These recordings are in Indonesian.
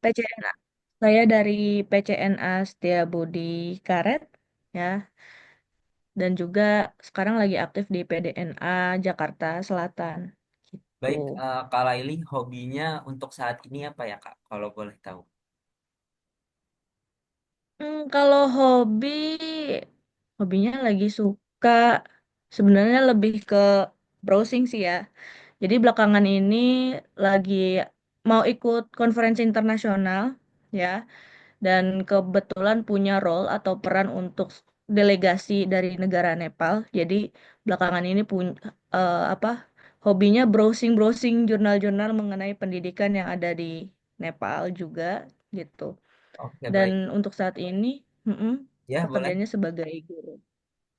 PCNA. Saya dari PCNA Setiabudi Karet ya, dan juga sekarang lagi aktif di PDNA Jakarta Selatan. Gitu. Baik, Kak Laili, hobinya untuk saat ini apa ya, Kak? Kalau boleh tahu. Kalau hobinya lagi suka sebenarnya lebih ke browsing sih ya. Jadi belakangan ini lagi mau ikut konferensi internasional ya. Dan kebetulan punya role atau peran untuk delegasi dari negara Nepal. Jadi belakangan ini punya apa hobinya browsing-browsing jurnal-jurnal mengenai pendidikan yang ada di Nepal juga gitu. Oke, Dan baik. untuk saat ini, Ya, boleh. pekerjaannya sebagai guru.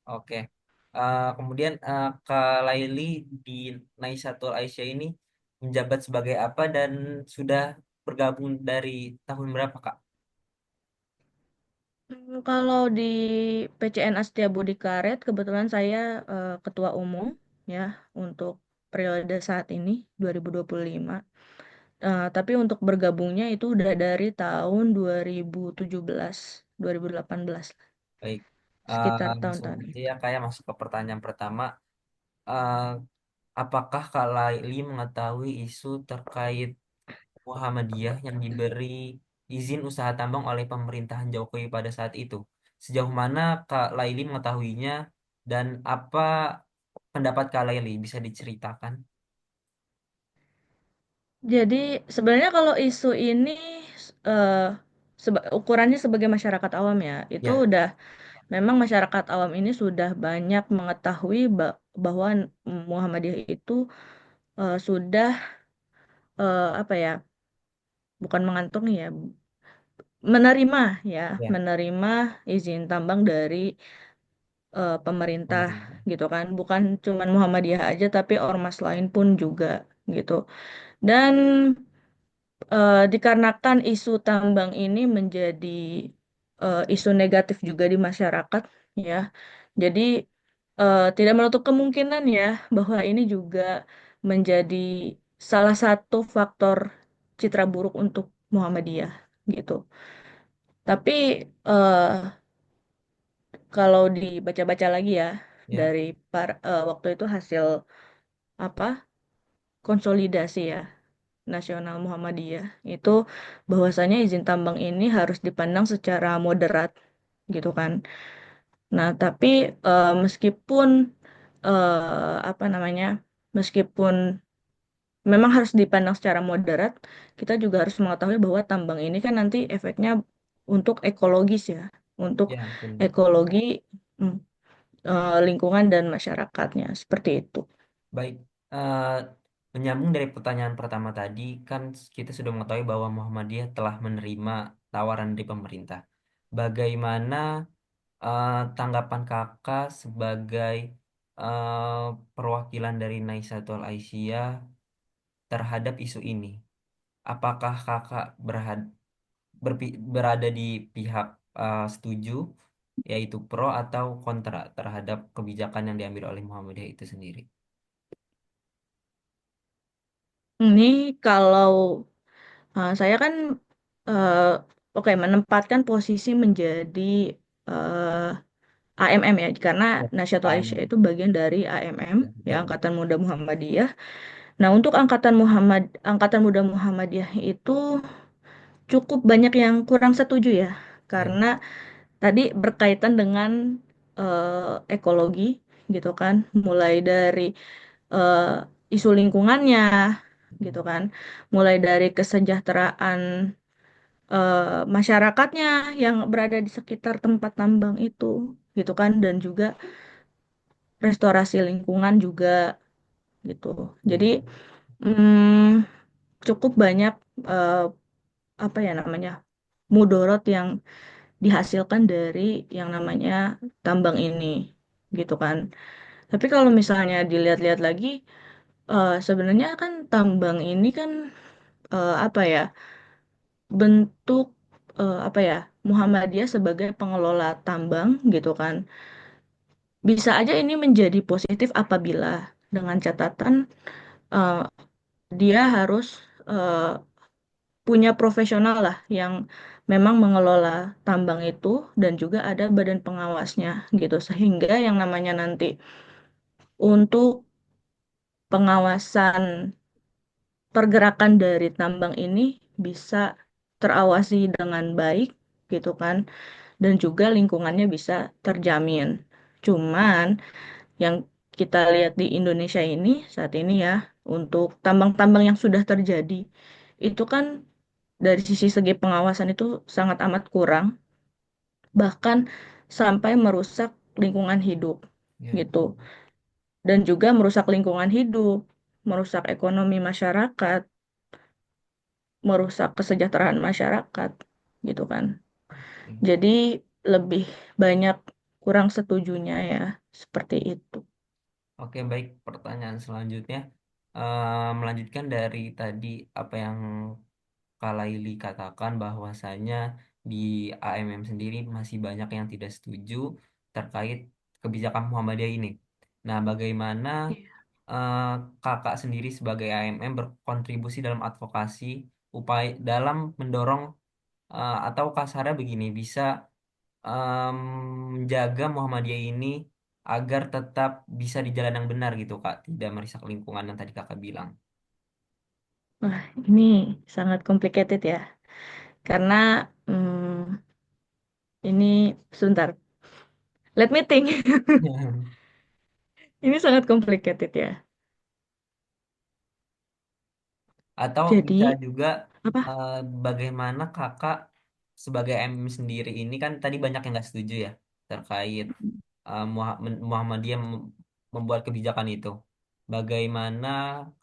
Oke. Kemudian Kak Laili di Naisatul Aisyah ini menjabat sebagai apa dan sudah bergabung dari tahun berapa, Kak? Kalau di PCN Astia Budi Karet, kebetulan saya ketua umum ya untuk periode saat ini 2025. Tapi untuk bergabungnya itu udah dari tahun 2017, 2018 lah, Baik. sekitar Langsung tahun-tahun aja itu. ya, kayak masuk ke pertanyaan pertama. Eh, apakah Kak Laili mengetahui isu terkait Muhammadiyah yang diberi izin usaha tambang oleh pemerintahan Jokowi pada saat itu? Sejauh mana Kak Laili mengetahuinya dan apa pendapat Kak Laili? Bisa diceritakan? Jadi sebenarnya kalau isu ini eh, ukurannya sebagai masyarakat awam ya, itu Ya, udah memang masyarakat awam ini sudah banyak mengetahui bahwa Muhammadiyah itu sudah apa ya, bukan mengantongi ya, menerima ya, ya, menerima izin tambang dari pemerintah pemerintah. gitu kan. Bukan cuman Muhammadiyah aja tapi ormas lain pun juga gitu. Dan dikarenakan isu tambang ini menjadi isu negatif juga di masyarakat ya. Jadi tidak menutup kemungkinan ya bahwa ini juga menjadi salah satu faktor citra buruk untuk Muhammadiyah gitu. Tapi kalau dibaca-baca lagi ya Ya, dari waktu itu hasil apa konsolidasi ya Nasional Muhammadiyah itu bahwasanya izin tambang ini harus dipandang secara moderat gitu kan. Nah, tapi meskipun apa namanya, meskipun memang harus dipandang secara moderat, kita juga harus mengetahui bahwa tambang ini kan nanti efeknya untuk ekologis ya, untuk ya, benar. ekologi, mm, lingkungan dan masyarakatnya seperti itu. Baik, eh, menyambung dari pertanyaan pertama tadi, kan kita sudah mengetahui bahwa Muhammadiyah telah menerima tawaran dari pemerintah. Bagaimana tanggapan kakak sebagai eh, perwakilan dari Naisatul Aisyah terhadap isu ini? Apakah kakak berada di pihak setuju, yaitu pro atau kontra terhadap kebijakan yang diambil oleh Muhammadiyah itu sendiri? Ini kalau saya kan eh, oke menempatkan posisi menjadi AMM ya, karena Ya, Nasyatul Aisyah KM. itu bagian dari AMM Ya, ya, betul. Angkatan Muda Muhammadiyah. Nah, untuk Angkatan Muda Muhammadiyah itu cukup banyak yang kurang setuju ya, Ya, karena tadi berkaitan dengan ekologi gitu kan, mulai dari eh, isu lingkungannya gitu kan, mulai dari kesejahteraan masyarakatnya yang berada di sekitar tempat tambang itu gitu kan, dan juga restorasi lingkungan juga gitu. Jadi baik. mm, cukup banyak eh, apa ya namanya mudorot yang dihasilkan dari yang namanya tambang ini gitu kan. Tapi kalau misalnya dilihat-lihat lagi, sebenarnya kan tambang ini kan apa ya, bentuk apa ya, Muhammadiyah sebagai pengelola tambang gitu kan. Bisa aja ini menjadi positif apabila dengan catatan eh, dia harus punya profesional lah yang memang mengelola tambang itu dan juga ada badan pengawasnya gitu sehingga yang namanya nanti untuk pengawasan pergerakan dari tambang ini bisa terawasi dengan baik gitu kan dan juga lingkungannya bisa terjamin. Cuman yang kita lihat di Indonesia ini saat ini ya untuk tambang-tambang yang sudah terjadi itu kan dari sisi segi pengawasan itu sangat amat kurang bahkan sampai merusak lingkungan hidup Ya, gitu dan juga merusak lingkungan hidup, merusak ekonomi masyarakat, merusak kesejahteraan masyarakat gitu kan. oke. Jadi lebih banyak kurang setujunya ya seperti itu. Oke, baik. Pertanyaan selanjutnya, melanjutkan dari tadi apa yang Kak Laili katakan bahwasanya di AMM sendiri masih banyak yang tidak setuju terkait kebijakan Muhammadiyah ini. Nah, bagaimana Iya. eh, kakak sendiri sebagai AMM berkontribusi dalam advokasi upaya dalam mendorong atau kasarnya begini bisa em, menjaga Muhammadiyah ini agar tetap bisa di jalan yang benar gitu Kak, tidak merusak lingkungan yang tadi Kakak bilang. Wah, ini sangat complicated ya. Karena ini sebentar. Let me think. Ini sangat complicated ya. Atau bisa Jadi juga apa? eh, bagaimana kakak sebagai MM sendiri ini kan tadi banyak yang nggak setuju ya terkait Muhammadiyah membuat kebijakan itu. Bagaimana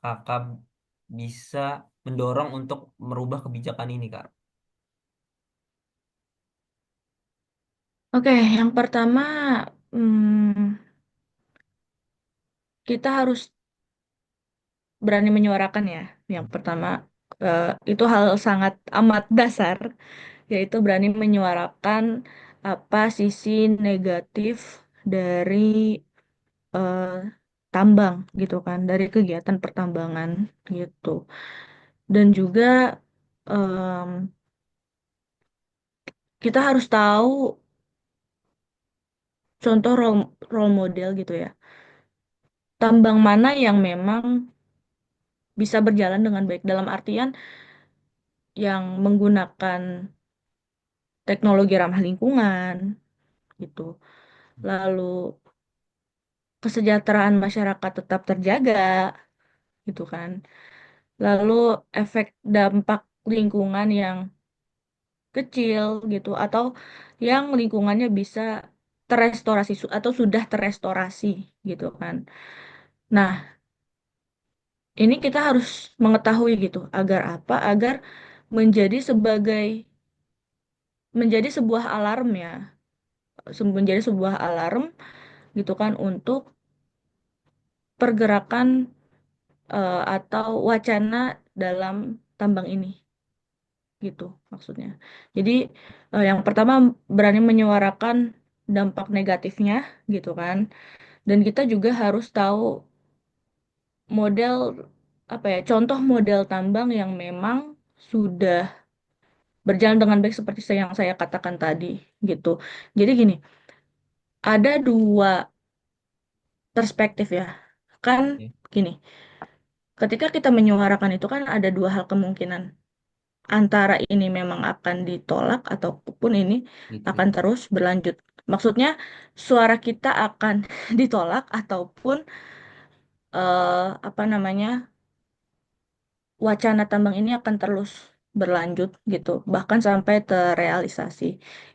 kakak bisa mendorong untuk merubah kebijakan ini kak? Oke, yang pertama hmm, kita harus berani menyuarakan ya. Yang pertama itu hal sangat amat dasar, yaitu berani menyuarakan apa sisi negatif dari eh, tambang gitu kan, dari kegiatan pertambangan gitu. Dan juga em, kita harus tahu contoh role model gitu ya. Tambang mana yang memang bisa berjalan dengan baik dalam artian yang menggunakan teknologi ramah lingkungan gitu. Lalu kesejahteraan masyarakat tetap terjaga gitu kan. Lalu efek dampak lingkungan yang kecil gitu atau yang lingkungannya bisa terestorasi atau sudah terestorasi gitu kan. Nah, ini kita harus mengetahui gitu agar apa? Agar menjadi menjadi sebuah alarm ya, menjadi sebuah alarm gitu kan untuk pergerakan atau wacana dalam tambang ini gitu maksudnya. Jadi yang pertama berani menyuarakan dampak negatifnya gitu kan. Dan kita juga harus tahu model apa ya, contoh model tambang yang memang sudah berjalan dengan baik seperti yang saya katakan tadi gitu. Jadi gini, ada dua perspektif ya. Kan Oke. gini, ketika kita menyuarakan itu kan ada dua hal kemungkinan. Antara ini memang akan ditolak ataupun ini akan Diterima. terus berlanjut. Maksudnya suara kita akan ditolak ataupun apa namanya wacana tambang ini akan terus berlanjut gitu, bahkan sampai terrealisasi.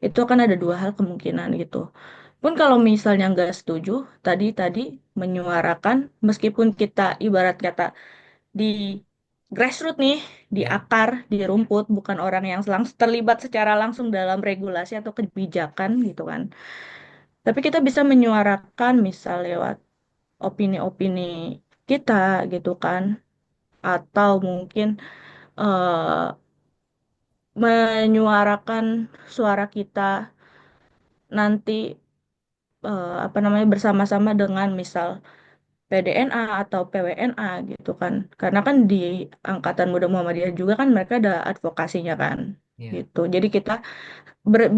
Itu akan ada dua hal kemungkinan gitu. Pun kalau misalnya nggak setuju, tadi menyuarakan, meskipun kita ibarat kata di grassroots nih, di Ya. akar, di rumput, bukan orang yang terlibat secara langsung dalam regulasi atau kebijakan gitu kan. Tapi kita bisa menyuarakan misal lewat opini-opini kita gitu kan, atau mungkin eh, menyuarakan suara kita nanti apa namanya bersama-sama dengan misal PDNA atau PWNA gitu kan. Karena kan di Angkatan Muda Muhammadiyah juga kan mereka ada advokasinya kan Iya. gitu. Jadi kita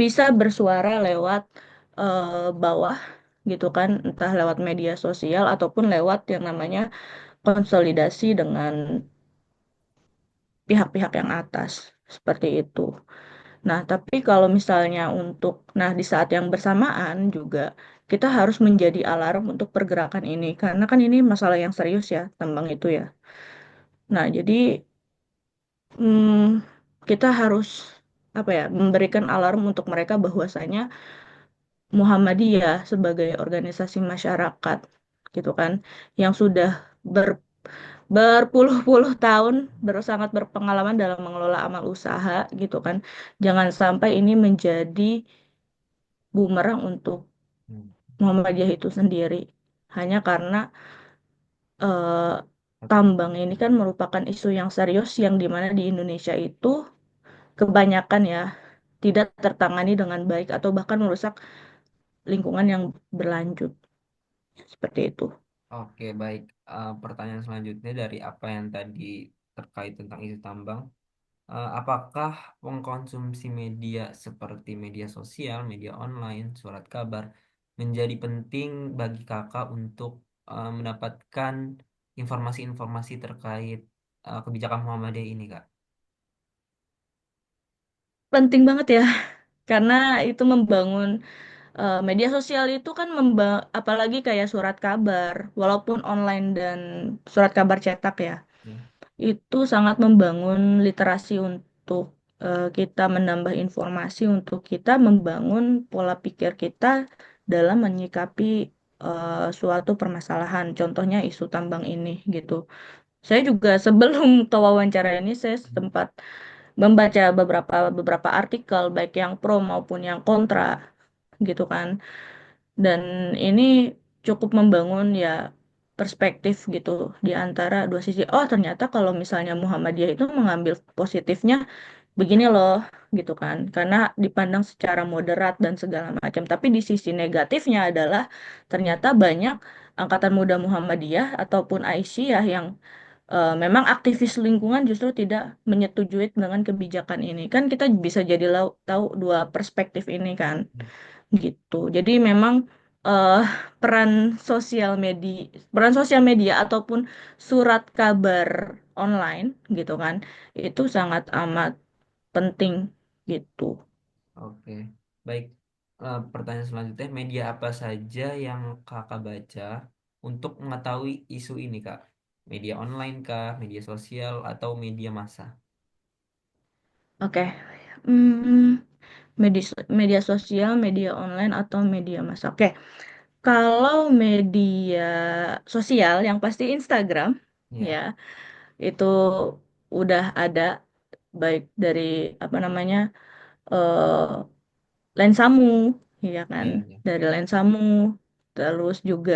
bisa bersuara lewat bawah gitu kan, entah lewat media sosial ataupun lewat yang namanya konsolidasi dengan pihak-pihak yang atas seperti itu. Nah, tapi kalau misalnya nah di saat yang bersamaan juga kita harus menjadi alarm untuk pergerakan ini karena kan ini masalah yang serius ya, tambang itu ya. Nah, jadi hmm, kita harus apa ya, memberikan alarm untuk mereka bahwasanya Muhammadiyah sebagai organisasi masyarakat gitu kan yang sudah ber- berpuluh-puluh tahun sangat berpengalaman dalam mengelola amal usaha gitu kan. Jangan sampai ini menjadi bumerang untuk Hmm. Muhammadiyah itu sendiri. Hanya karena eh, Oke. tambang ini kan merupakan isu yang serius yang dimana di Indonesia itu kebanyakan ya tidak tertangani dengan baik atau bahkan merusak lingkungan yang berlanjut seperti itu. Oke, baik. Pertanyaan selanjutnya dari apa yang tadi terkait tentang isu tambang. Apakah mengkonsumsi media seperti media sosial, media online, surat kabar menjadi penting bagi kakak untuk mendapatkan informasi-informasi terkait kebijakan Muhammadiyah ini, Kak? Penting banget ya, karena itu membangun media sosial itu kan apalagi kayak surat kabar, walaupun online dan surat kabar cetak ya, Ya. itu sangat membangun literasi untuk kita menambah informasi untuk kita membangun pola pikir kita dalam menyikapi suatu permasalahan. Contohnya isu tambang ini gitu. Saya juga sebelum ke wawancara ini saya sempat membaca beberapa beberapa artikel baik yang pro maupun yang kontra gitu kan. Dan ini cukup membangun ya perspektif gitu di antara dua sisi. Oh, ternyata kalau misalnya Muhammadiyah itu mengambil positifnya begini loh gitu kan. Karena dipandang secara moderat dan segala macam. Tapi di sisi negatifnya adalah ternyata banyak angkatan muda Muhammadiyah ataupun Aisyah yang memang aktivis lingkungan justru tidak menyetujui dengan kebijakan ini. Kan kita bisa jadi tahu dua perspektif ini kan gitu. Jadi memang eh, peran peran sosial media ataupun surat kabar online gitu kan, itu sangat amat penting gitu. Oke, baik. Pertanyaan selanjutnya, media apa saja yang kakak baca untuk mengetahui isu ini, Kak? Media online kah, media sosial, atau media massa? Oke. Hmm, media sosial, media online atau media massa. Oke. Kalau media sosial yang pasti Instagram ya, Ya, itu udah ada baik dari apa namanya eh, lensamu, ya kan, ya, ya. dari lensamu, terus juga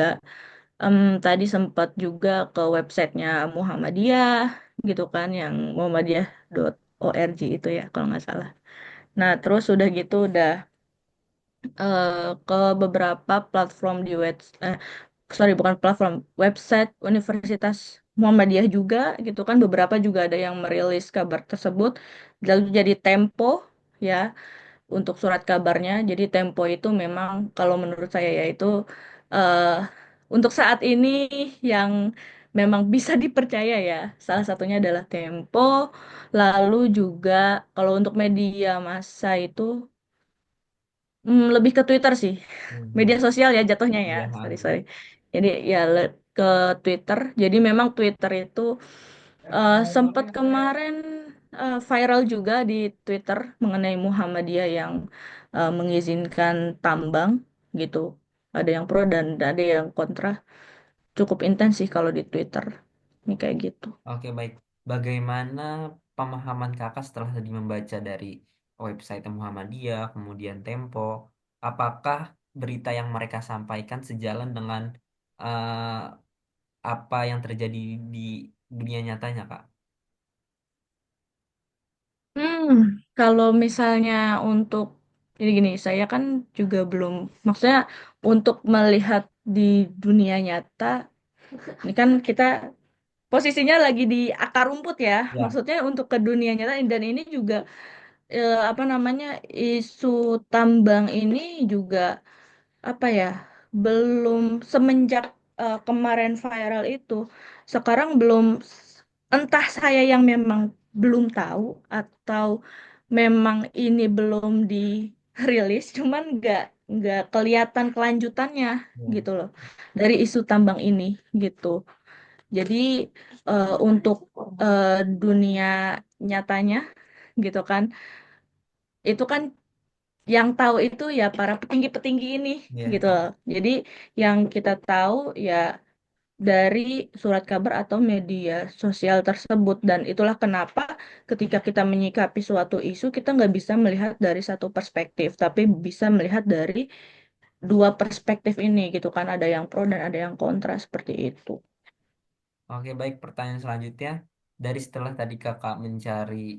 tadi sempat juga ke websitenya Muhammadiyah, gitu kan, yang muhammadiyah.org itu ya, kalau nggak salah. Nah, terus udah gitu, udah eh, ke beberapa platform sorry, bukan platform, website Universitas Muhammadiyah juga, gitu kan, beberapa juga ada yang merilis kabar tersebut, lalu jadi Tempo, ya untuk surat kabarnya. Jadi Tempo itu memang kalau menurut saya yaitu eh untuk saat ini yang memang bisa dipercaya ya. Salah satunya adalah Tempo. Lalu juga kalau untuk media massa itu lebih ke Twitter sih. Hmm. Media sosial ya jatuhnya ya. Iya, Sorry, sorry. Jadi ya ke Twitter. Jadi memang Twitter itu sempat kemarin viral juga di Twitter mengenai Muhammadiyah yang mengizinkan tambang gitu. Ada yang pro dan ada yang kontra. Cukup intens sih kalau di Twitter. Ini kayak gitu. Oke, baik. Bagaimana pemahaman kakak setelah tadi membaca dari website Muhammadiyah, kemudian Tempo? Apakah berita yang mereka sampaikan sejalan dengan eh, apa yang terjadi di dunia nyatanya, Kak? Hmm, kalau misalnya untuk jadi gini, saya kan juga belum, maksudnya untuk melihat di dunia nyata Ini kan kita posisinya lagi di akar rumput ya, Ya, maksudnya untuk ke dunia nyata dan ini juga apa namanya isu tambang ini juga apa ya belum semenjak kemarin viral itu sekarang belum entah saya yang memang belum tahu atau memang ini belum dirilis cuman nggak kelihatan kelanjutannya ya. gitu loh dari isu tambang ini gitu jadi untuk dunia nyatanya gitu kan itu kan yang tahu itu ya para petinggi-petinggi ini Ya. gitu loh. Jadi yang kita tahu ya dari surat kabar atau media sosial tersebut dan itulah kenapa ketika kita menyikapi suatu isu kita nggak bisa melihat dari satu perspektif tapi bisa melihat dari dua perspektif ini gitu kan ada yang pro dan ada yang kontra seperti itu. Oke, baik. Pertanyaan selanjutnya, dari setelah tadi kakak mencari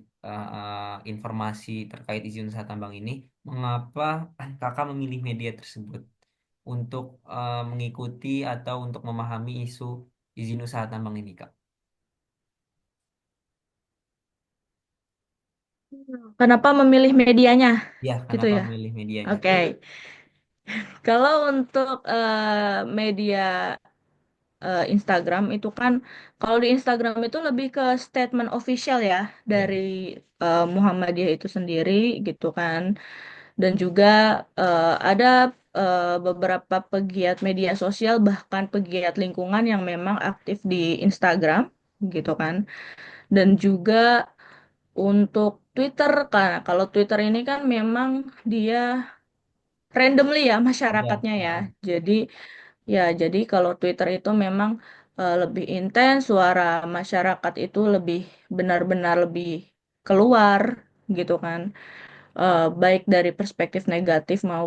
informasi terkait izin usaha tambang ini, mengapa kakak memilih media tersebut untuk mengikuti atau untuk memahami isu izin usaha tambang ini, Kak? Kenapa memilih medianya Ya, gitu kenapa ya? memilih medianya? Oke, kalau untuk media Instagram itu kan kalau di Instagram itu lebih ke statement official ya Ya, dari Muhammadiyah itu sendiri gitu kan dan juga ada beberapa pegiat media sosial bahkan pegiat lingkungan yang memang aktif di Instagram gitu kan dan juga untuk Twitter kan kalau Twitter ini kan memang dia randomly ya ya, masyarakatnya ya ah, jadi ya, jadi kalau Twitter itu memang lebih intens, suara masyarakat itu lebih benar-benar lebih keluar gitu kan. Baik dari perspektif negatif mau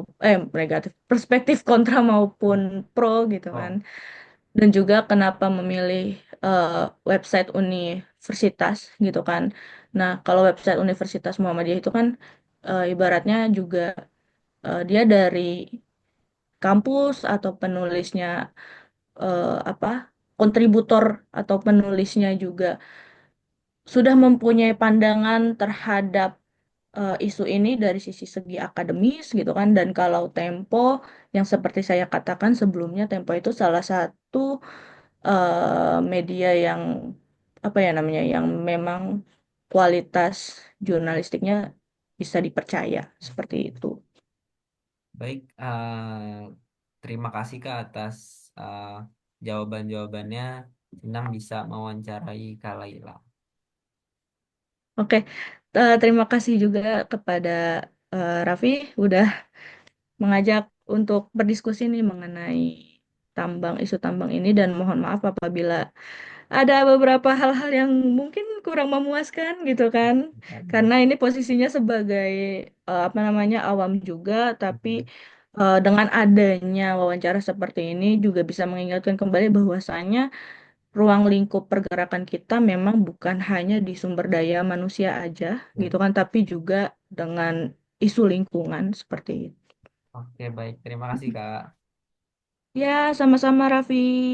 negatif, perspektif kontra maupun pro gitu kan. oh, Dan juga kenapa memilih eh, website universitas gitu kan. Nah, kalau website Universitas Muhammadiyah itu kan ibaratnya juga dia dari kampus atau penulisnya apa kontributor atau penulisnya juga sudah mempunyai pandangan terhadap isu ini dari sisi segi akademis gitu kan dan kalau Tempo yang seperti saya katakan sebelumnya Tempo itu salah satu media yang apa ya namanya yang memang kualitas jurnalistiknya bisa dipercaya seperti itu. baik. Terima kasih Kak atas jawaban-jawabannya. Senang bisa mewawancarai Kak Laila. Oke, terima kasih juga kepada Raffi udah mengajak untuk berdiskusi nih mengenai isu tambang ini dan mohon maaf apabila ada beberapa hal-hal yang mungkin kurang memuaskan gitu kan. Karena ini posisinya sebagai apa namanya awam juga tapi dengan adanya wawancara seperti ini juga bisa mengingatkan kembali bahwasanya ruang lingkup pergerakan kita memang bukan hanya di sumber daya manusia aja Ya. gitu kan tapi juga dengan isu lingkungan seperti itu. Oke, baik. Terima kasih, Kak. Ya, sama-sama Raffi.